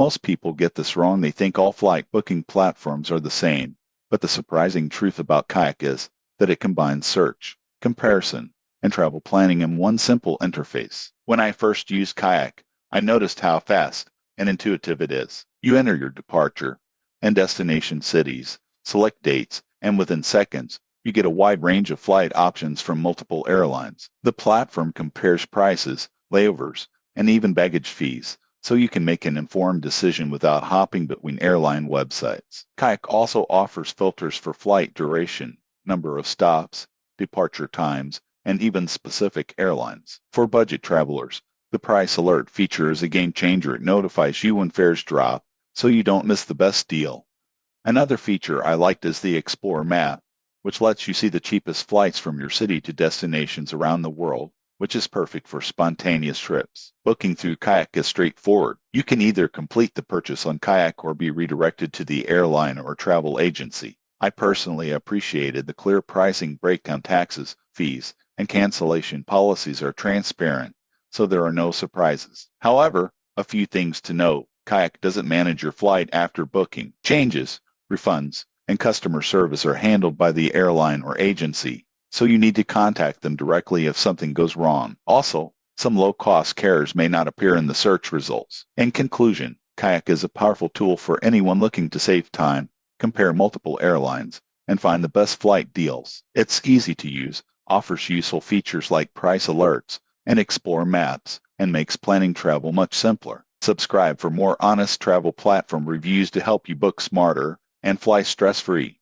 Most people get this wrong. They think all flight booking platforms are the same, but the surprising truth about Kayak is that it combines search, comparison, and travel planning in one simple interface. When I first used Kayak, I noticed how fast and intuitive it is. You enter your departure and destination cities, select dates, and within seconds, you get a wide range of flight options from multiple airlines. The platform compares prices, layovers, and even baggage fees, so you can make an informed decision without hopping between airline websites. Kayak also offers filters for flight duration, number of stops, departure times, and even specific airlines. For budget travelers, the Price Alert feature is a game changer. It notifies you when fares drop, so you don't miss the best deal. Another feature I liked is the Explore map, which lets you see the cheapest flights from your city to destinations around the world, which is perfect for spontaneous trips. Booking through Kayak is straightforward. You can either complete the purchase on Kayak or be redirected to the airline or travel agency. I personally appreciated the clear pricing breakdown. Taxes, fees, and cancellation policies are transparent, so there are no surprises. However, a few things to note. Kayak doesn't manage your flight after booking. Changes, refunds, and customer service are handled by the airline or agency, so you need to contact them directly if something goes wrong. Also, some low-cost carriers may not appear in the search results. In conclusion, Kayak is a powerful tool for anyone looking to save time, compare multiple airlines, and find the best flight deals. It's easy to use, offers useful features like price alerts and explore maps, and makes planning travel much simpler. Subscribe for more honest travel platform reviews to help you book smarter and fly stress-free.